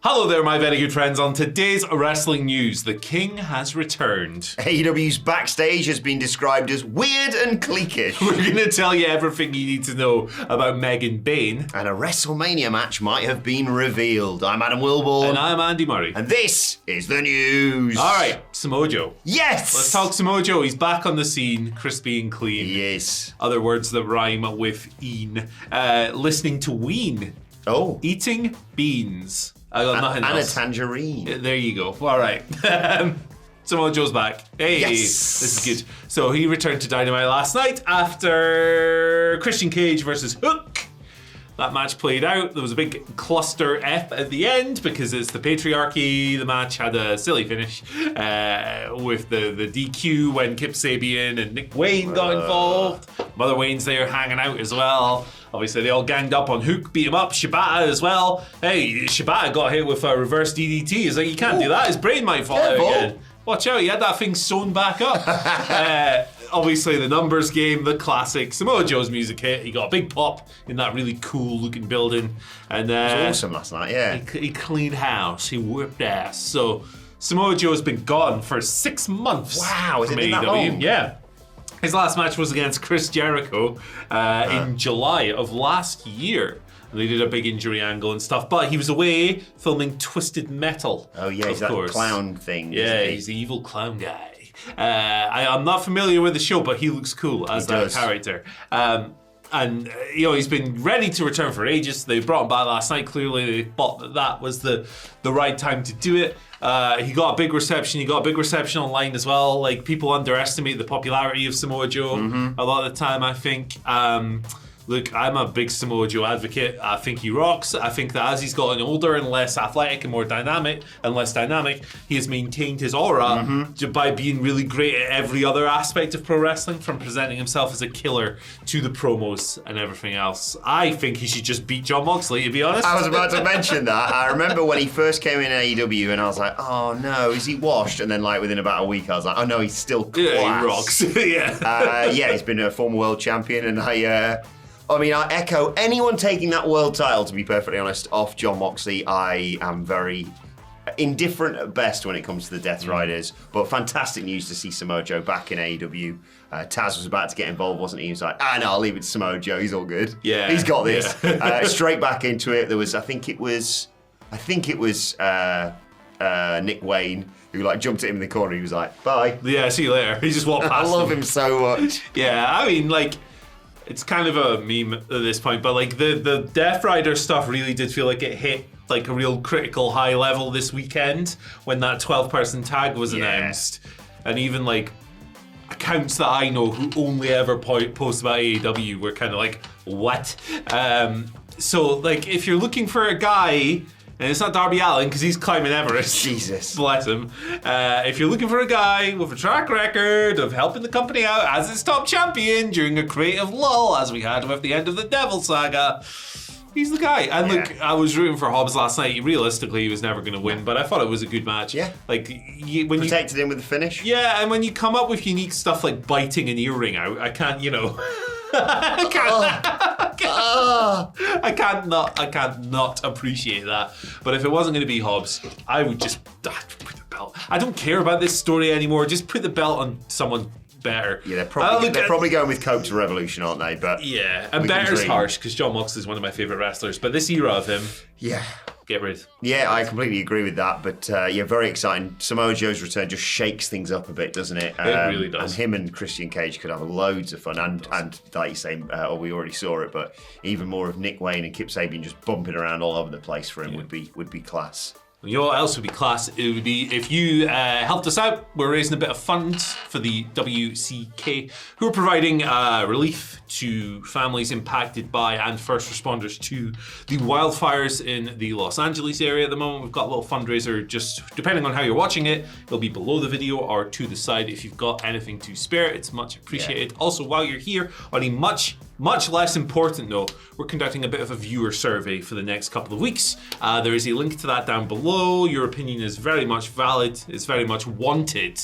Hello there, my very good friends. On today's wrestling news, the King has returned. AEW's backstage has been described as weird and cliquish. We're going to tell you everything you need to know about Megan Bayne. And a WrestleMania match might have been revealed. I'm Adam Wilborn. And I'm Andy Murray. And this is the news. All right, Samoa Joe. Yes! Let's talk Samoa Joe. He's back on the scene, crispy and clean. Yes. Other words that rhyme with een. Listening to ween. Oh. Eating beans. I got nothing and else. a tangerine. There you go. All right. Samoa Joe's back. Hey, yes. This is good. So he returned to Dynamite last night after Christian Cage versus Hook. That match played out. There was a big cluster F at the end because it's the patriarchy. The match had a silly finish with the DQ when Kip Sabian and Nick Wayne got involved. Mother Wayne's there hanging out as well. Obviously, they all ganged up on Hook, beat him up. Shibata as well. Hey, Shibata got hit with a reverse DDT. He's like, you can't do that. His brain might fall out again. Watch out, he had that thing sewn back up. Obviously, the numbers game, the classic. Samoa Joe's music hit. He got a big pop in that really cool looking building. And it was awesome last night, yeah. He cleaned house. He whipped ass. So Samoa Joe's been gone for 6 months. Wow, has it been AEW. that long? Yeah. His last match was against Chris Jericho in July of last year. They did a big injury angle and stuff, but he was away filming Twisted Metal. Oh yeah, he's that clown thing. Yeah, he's the evil clown guy. I'm not familiar with the show, but he looks cool as that character. And he's been ready to return for ages. They brought him back last night. Clearly, they thought that was the right time to do it. He got a big reception. He got a big reception online as well. Like, people underestimate the popularity of Samoa Joe a lot of the time, I think. Look, I'm a big Samoa Joe advocate. I think he rocks. I think that as he's gotten older and less athletic and more dynamic, he has maintained his aura by being really great at every other aspect of pro wrestling, from presenting himself as a killer to the promos and everything else. I think he should just beat Jon Moxley, to be honest. I was about to mention that. I remember when he first came in AEW and I was like, oh no, is he washed? And then like within about a week I was like, oh no, he's still class. Yeah, he rocks. Yeah, he's been a former world champion, and I echo anyone taking that world title, to be perfectly honest, off Jon Moxley. I am very indifferent at best when it comes to the Death Riders, but fantastic news to see Samoa Joe back in AEW. Taz was about to get involved, wasn't he? He was like, no, I'll leave it to Samoa Joe, he's all good. Yeah. He's got this. Yeah. Straight back into it. There was, I think it was Nick Wayne, who like jumped at him in the corner. He was like, bye. Yeah, see you later. He just walked past I love him so much. Yeah, I mean, like, it's kind of a meme at this point, but like the Death Rider stuff really did feel like it hit like a real critical high level this weekend when that 12-person tag was announced. And even like accounts that I know who only ever post about AEW were kind of like, what? So like, if you're looking for a guy, and it's not Darby Allin because he's climbing Everest. Jesus. Bless him. If you're looking for a guy with a track record of helping the company out as its top champion during a creative lull, as we had with the end of the Devil Saga, he's the guy. And look, I was rooting for Hobbs last night. Realistically, he was never going to win, but I thought it was a good match. Yeah. Like, when protected him with the finish. Yeah, and when you come up with unique stuff like biting an earring out, I can't, I can't not appreciate that. But if it wasn't going to be Hobbs, I would just put the belt. I don't care about this story anymore. Just put the belt on someone better. Yeah, they're probably going with Coke to Revolution, aren't they? But yeah, and better's harsh because Jon Moxley is one of my favorite wrestlers. But this era of him, get rid. Yeah, I completely agree with that. But very exciting. Samoa Joe's return just shakes things up a bit, doesn't it? It really does. And him and Christian Cage could have loads of fun. And like you say, we already saw it, but even more of Nick Wayne and Kip Sabian just bumping around all over the place for him would be class. You know what else would be class? It would be if you helped us out. We're raising a bit of funds for the WCK, who are providing relief to families impacted by and first responders to the wildfires in the Los Angeles area at the moment. We've got a little fundraiser, just depending on how you're watching it, it'll be below the video or to the side. If you've got anything to spare, it's much appreciated. Yeah. Also, while you're here, on a much less important note, we're conducting a bit of a viewer survey for the next couple of weeks. There is a link to that down below. Your opinion is very much valid. It's very much wanted.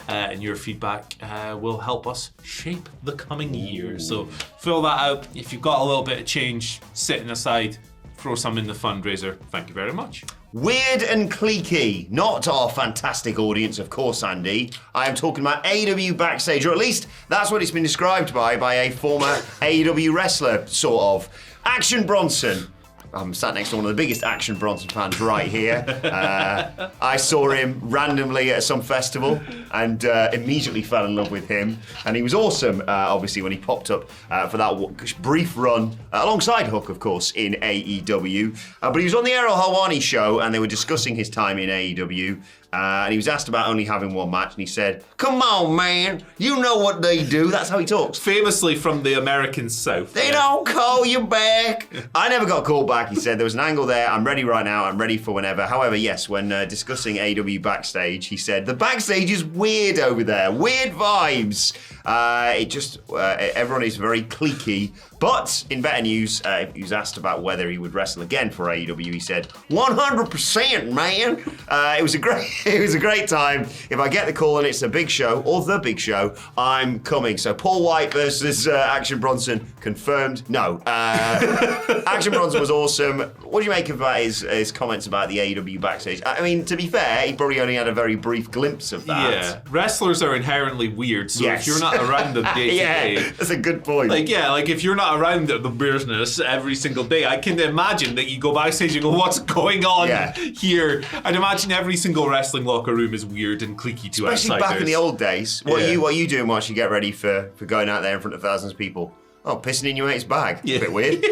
And your feedback will help us shape the coming year. So fill that out. If you've got a little bit of change sitting aside, throw some in the fundraiser. Thank you very much. Weird and cliquey, not our fantastic audience, of course, Andy. I am talking about AEW backstage, or at least that's what it's been described by a former AEW wrestler, sort of. Action Bronson. I'm sat next to one of the biggest Action Bronson fans right here. I saw him randomly at some festival and immediately fell in love with him. And he was awesome, obviously, when he popped up for that brief run, alongside Hook, of course, in AEW. But he was on the Errol Helwani show and they were discussing his time in AEW. And he was asked about only having one match, and he said, "Come on, man, you know what they do." That's how he talks. Famously from the American South. They don't call you back. I never got called back, he said. There was an angle there. I'm ready right now. I'm ready for whenever. However, yes, when discussing AEW backstage, he said, the backstage is weird over there. Weird vibes. Everyone is very cliquey. But in better news, he was asked about whether he would wrestle again for AEW. He said, 100%, man. It was a great time. If I get the call and it's a big show or the big show, I'm coming. So Paul White versus Action Bronson confirmed. No. Action Bronson was awesome. What do you make about his comments about the AEW backstage? I mean, to be fair, he probably only had a very brief glimpse of that. Yeah, wrestlers are inherently weird. So yes. If you're not around them day to day, that's a good point. Like if you're not around the business every single day, I can imagine that you go backstage and go, what's going on here? I'd imagine every single wrestling locker room is weird and cliquey to outsiders. Especially back in the old days. What are you doing whilst you get ready for going out there in front of thousands of people? Oh, pissing in your mate's bag. Yeah. A bit weird.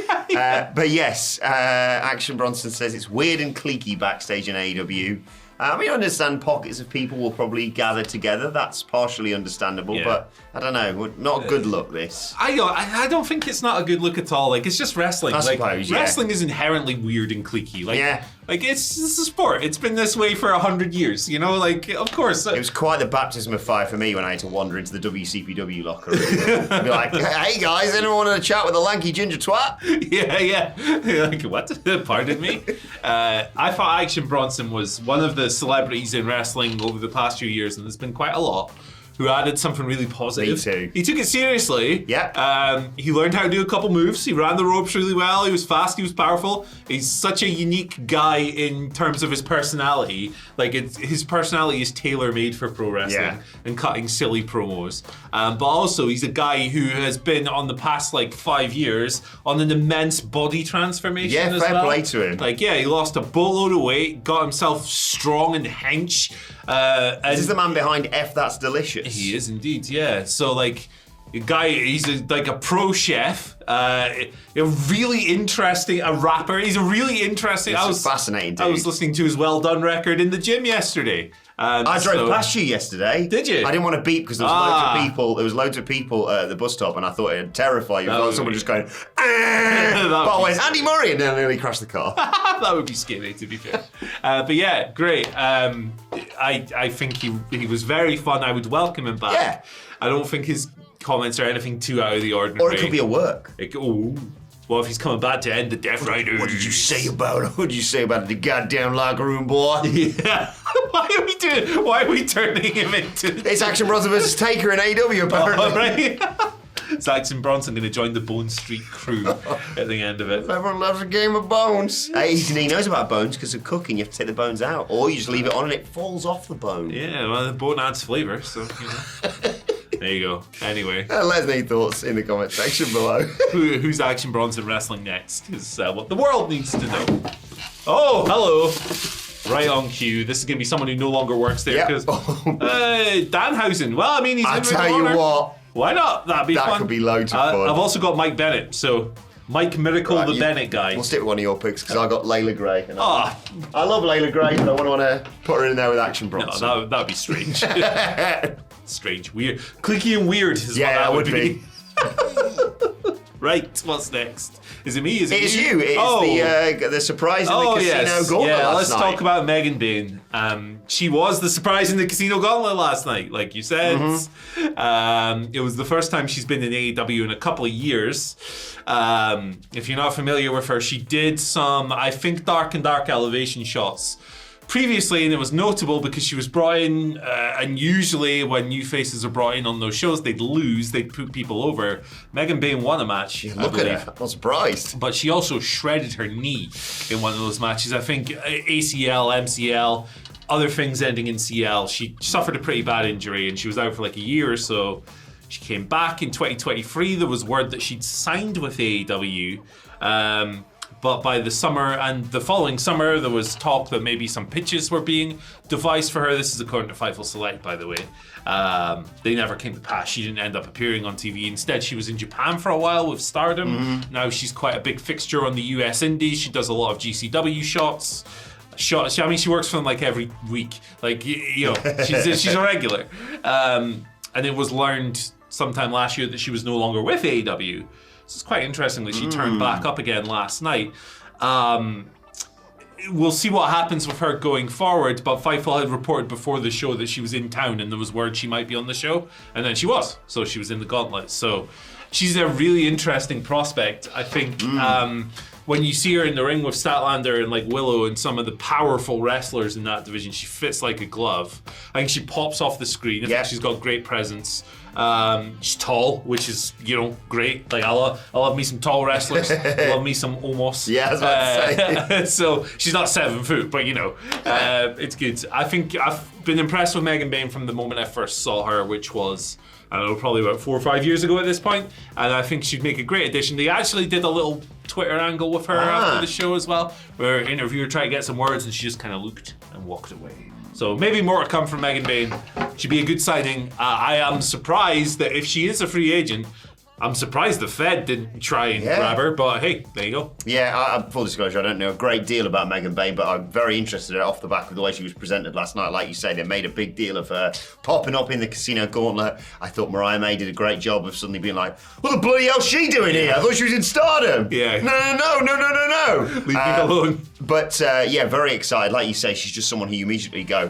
But yes, Action Bronson says it's weird and cliquey backstage in AEW. I understand pockets of people will probably gather together. That's partially understandable, but I don't know. Not a good look, this. I don't think it's not a good look at all. Like, it's just wrestling. I suppose, Wrestling is inherently weird and cliquey. Like, it's a sport. It's been this way for 100 years, you know? Like, of course. It was quite the baptism of fire for me when I had to wander into the WCPW locker room and be like, hey guys, anyone want to chat with a lanky ginger twat? Yeah. You're like, what? Pardon me? I thought Action Bronson was one of the celebrities in wrestling over the past few years, and there's been quite a lot, who added something really positive. Me too. He took it seriously. Yeah. He learned how to do a couple moves. He ran the ropes really well. He was fast. He was powerful. He's such a unique guy in terms of his personality. Like, his personality is tailor-made for pro wrestling and cutting silly promos. But also, he's a guy who has been on the past 5 years on an immense body transformation. Yeah, as fair well. play to him. He lost a boatload of weight, got himself strong and hench. This is the man behind F That's Delicious. He is indeed, yeah. So a guy, he's a pro chef, a really interesting, a rapper. He's a really interesting. It's fascinating, dude. I was listening to his Well Done record in the gym yesterday. I drove past you yesterday. Did you? I didn't want to beep because there was loads of people. There was loads of people at the bus stop, and I thought it'd terrify you. Someone just going, but where's Andy Murray? And then nearly crashed the car. That would be scary, to be fair. But yeah, great. I think he was very fun. I would welcome him back. Yeah. I don't think his comments are anything too out of the ordinary. Or it could be a work. Well, if he's coming back to end the Death Riders. What did you say about the goddamn locker room, boy? Yeah. Why are we turning him into... It's Action Bronson versus Taker in AEW, apparently. Oh, right. It's Action Bronson going to join the Bone Street crew at the end of it. Everyone loves a game of bones. He knows about bones because of cooking. You have to take the bones out. Or you just leave it on and it falls off the bone. Yeah, well, the bone adds flavour, so, There you go. Anyway. Let us know your thoughts in the comment section below. Who's Action Bronson wrestling next is what the world needs to know. Oh, hello. Right on cue. This is going to be someone who no longer works there because Danhausen. Well, he's I in tell you what. Why not? That'd be fun. That could be loads of fun. I've also got Mike Bennett, so Mike Miracle, the Bennett guy. We'll stick with one of your picks because I got Layla Gray. And I love Layla Gray, but I wouldn't want to put her in there with Action Bronson. No, that would be strange. Strange, weird, cliquey and weird is what that would be. Right, what's next? Is it me? Is it you? It's the surprise in the casino gauntlet last night. Let's talk about Megan Bayne. She was the surprise in the casino gauntlet last night, like you said. Mm-hmm. It was the first time she's been in AEW in a couple of years. If you're not familiar with her, she did some, I think, dark and dark elevation shots previously, and it was notable because she was brought in, and usually when new faces are brought in on those shows, they'd lose, they'd put people over. Megan Bayne won a match. Yeah, look at her. I'm not surprised. But she also shredded her knee in one of those matches. I think ACL, MCL, other things ending in CL. She suffered a pretty bad injury and she was out for like a year or so. She came back in 2023. There was word that she'd signed with AEW. But by the summer and the following summer, there was talk that maybe some pitches were being devised for her. This is according to Fightful Select, by the way. They never came to pass. She didn't end up appearing on TV. Instead, she was in Japan for a while with Stardom. Now she's quite a big fixture on the US Indies. She does a lot of GCW shots. I mean, she works for them like every week. Like, you know, she's a regular. And it was learned sometime last year that she was no longer with AEW. It's quite interesting that she turned back up again last night. We'll see what happens with her going forward, but Fightful had reported before the show that she was in town and there was word she might be on the show, and then she was. So she was in the gauntlet. So she's a really interesting prospect. I think when you see her in the ring with Statlander and like Willow and some of the powerful wrestlers in that division, she fits like a glove. I think she pops off the screen. I think she's got great presence. She's tall, which is, you know, great. Like I love me some tall wrestlers. I love me some Omos. Yeah, I was about to say. So she's not 7 foot, but you know, it's good. I think I've been impressed with Megan Bayne from the moment I first saw her, which was, I don't know, probably about 4 or 5 years ago at this point, and I think she'd make a great addition. They actually did a little Twitter angle with her after the show as well, where an interviewer tried to get some words and she just kind of looked and walked away. So maybe more to come from Megan Bayne. She'd be a good signing. I am surprised that if she is a free agent, I'm surprised the Fed didn't try and grab her, but hey, there you go. Yeah, full disclosure, I don't know a great deal about Megan Bayne, but I'm very interested in it off the back of the way she was presented last night. Like you say, they made a big deal of her popping up in the casino gauntlet. I thought Mariah May did a great job of suddenly being like, what the bloody hell's she doing here? I thought she was in Stardom. Yeah. No. Leave me alone. But yeah, very excited. Like you say, she's just someone who you immediately go,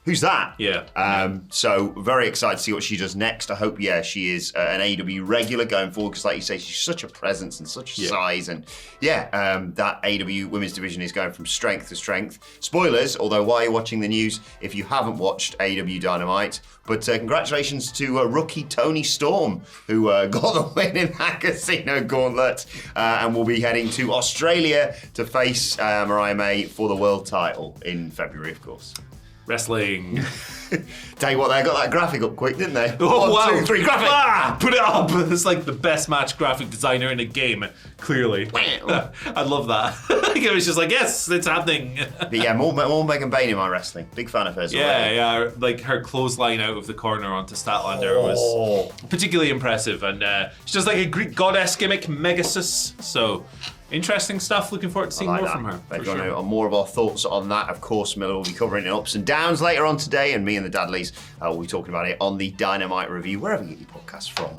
who's that? Yeah. So very excited to see what she does next. I hope, she is an AEW regular going forward, because like you say, she's such a presence and such a size, and that AEW women's division is going from strength to strength. Spoilers, although while you're watching the news, if you haven't watched AEW Dynamite, but congratulations to rookie Toni Storm, who got the win in that casino gauntlet, and will be heading to Australia to face Mariah May for the world title in February, of course. Wrestling. Tell you what, they got that graphic up quick, didn't they? Oh, 1, 2, 3, graphic! Put it up! It's like the best match graphic designer in a game, clearly. I love that. It was just like, yes, it's happening. But yeah, more Megan Bayne in my wrestling. Big fan of hers already. Yeah, like her clothesline out of the corner onto Statlander was particularly impressive, and she's just like a Greek goddess gimmick, Megasus, so interesting stuff. Looking forward to seeing more from her. They're going to more of our thoughts on that. Of course, Miller will be covering it ups and downs later on today, and me and the Dadleys will be talking about it on the Dynamite Review, wherever you get your podcasts from.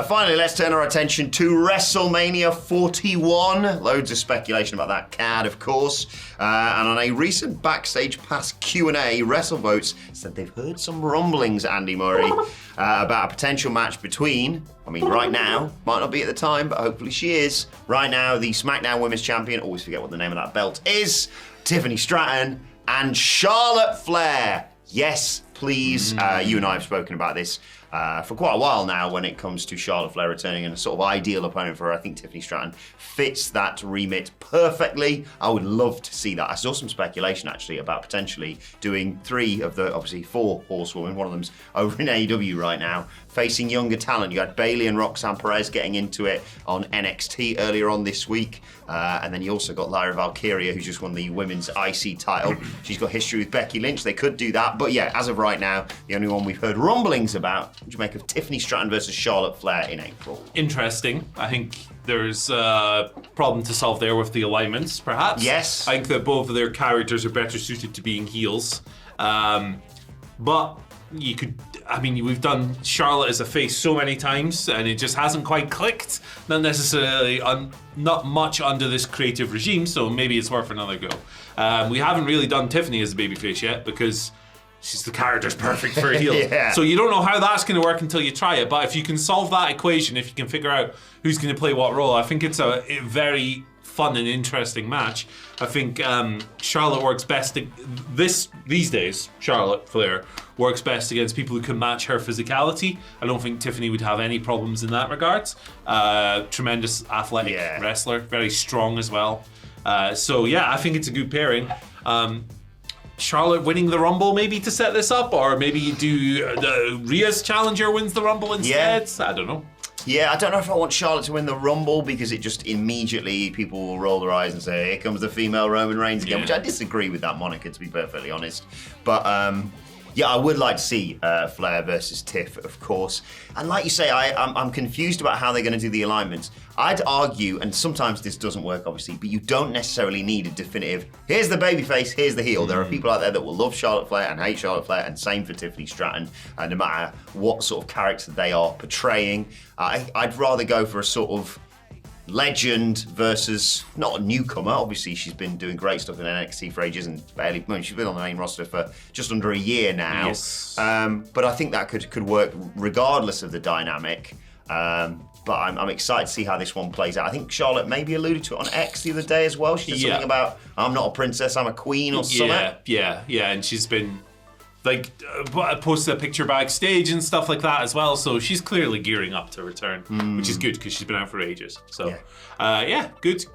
Finally, let's turn our attention to WrestleMania 41. Loads of speculation about that card, of course. And on a recent Backstage Pass Q&A, WrestleVotes said they've heard some rumblings, Andy Murray, about a potential match between, right now, might not be at the time, but hopefully she is. Right now, the SmackDown Women's Champion, always forget what the name of that belt is, Tiffany Stratton, and Charlotte Flair. Yes, please. You and I have spoken about this for quite a while now when it comes to Charlotte Flair returning, and a sort of ideal opponent for her. I think Tiffany Stratton fits that remit perfectly. I would love to see that. I saw some speculation actually about potentially doing 3 of the, obviously 4 horsewomen, one of them's over in AEW right now, facing younger talent. You had Bayley and Roxanne Perez getting into it on NXT earlier on this week. And then you also got Lyra Valkyria, who just won the women's IC title. She's got history with Becky Lynch. They could do that. But yeah, as of right now, the only one we've heard rumblings about, what do you make of Tiffany Stratton versus Charlotte Flair in April? Interesting. I think there's a problem to solve there with the alignments, perhaps. Yes. I think that both of their characters are better suited to being heels. But you could, we've done Charlotte as a face so many times and it just hasn't quite clicked. Not necessarily, not much under this creative regime, so maybe it's worth another go. We haven't really done Tiffany as a babyface yet because the character's perfect for a heel. Yeah. So you don't know how that's going to work until you try it. But if you can solve that equation, if you can figure out who's going to play what role, I think it's a very fun and interesting match. I think Charlotte works best these days. Charlotte Flair works best against people who can match her physicality. I don't think Tiffany would have any problems in that regard. Tremendous athletic wrestler, very strong as well. So yeah, I think it's a good pairing. Charlotte winning the Rumble maybe to set this up, or maybe you do Rhea's challenger wins the Rumble instead. I don't know. Yeah, I don't know if I want Charlotte to win the Rumble because it just immediately people will roll their eyes and say, here comes the female Roman Reigns again, which I disagree with that moniker, to be perfectly honest. But yeah, I would like to see Flair versus Tiff, of course. And like you say, I'm confused about how they're going to do the alignments. I'd argue, and sometimes this doesn't work, obviously, but you don't necessarily need a definitive, here's the babyface, here's the heel. There are people out there that will love Charlotte Flair and hate Charlotte Flair, and same for Tiffany Stratton, no matter what sort of character they are portraying. I'd rather go for a sort of legend versus not a newcomer. Obviously, she's been doing great stuff in NXT for ages and she's been on the main roster for just under a year now. Yes. But I think that could work regardless of the dynamic. But I'm excited to see how this one plays out. I think Charlotte maybe alluded to it on X the other day as well. She said something about, I'm not a princess, I'm a queen or something. Yeah, and she's been posted a picture backstage and stuff like that as well. So she's clearly gearing up to return, which is good because she's been out for ages. So good.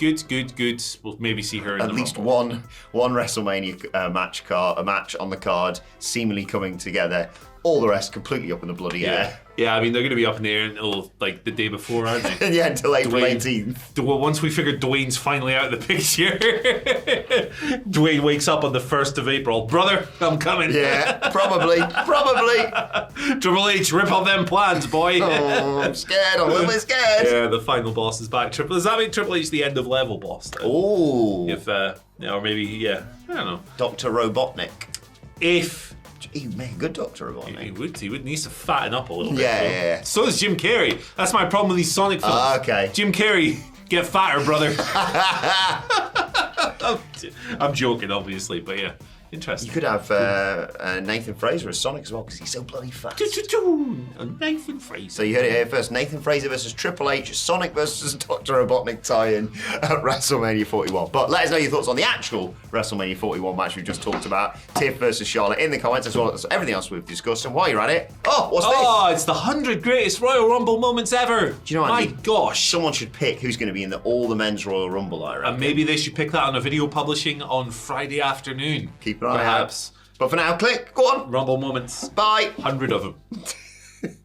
We'll maybe see her in at least one WrestleMania match on the card, seemingly coming together. All the rest completely up in the bloody air. Yeah, I mean, they're going to be up in the air until like the day before, aren't they? Yeah, until April 18th. Once we figured Dwayne's finally out of the picture, Dwayne wakes up on the 1st of April. Brother, I'm coming. Yeah, probably. Triple H, rip off them plans, boy. Oh, I'm scared. I'm a little bit scared. Yeah, the final boss is back. Does that make Triple H the end of level boss? Oh. If, or maybe, I don't know. Dr. Robotnik. If... He made a good Dr. Robotnik. He would need to fatten up a little bit. Yeah. So does Jim Carrey. That's my problem with these Sonic films. Okay. Jim Carrey, get fatter, brother. I'm joking, obviously, but yeah. Interesting. You could have Nathan Fraser as Sonic as well because he's so bloody fast. Nathan Fraser. So you heard it here first. Nathan Fraser versus Triple H, Sonic versus Dr. Robotnik tie-in at WrestleMania 41. But let us know your thoughts on the actual WrestleMania 41 match we've just talked about. Tiff versus Charlotte in the comments as well as everything else we've discussed. And while you're at it, what's this? Oh, it's the 100 greatest Royal Rumble moments ever. Do you know what I mean? Gosh. Someone should pick who's going to be in all the men's Royal Rumble, I reckon. And maybe they should pick that on a video publishing on Friday afternoon. Keep an eye perhaps. out. But for now, click. Go on. Rumble moments. Bye. 100 of them.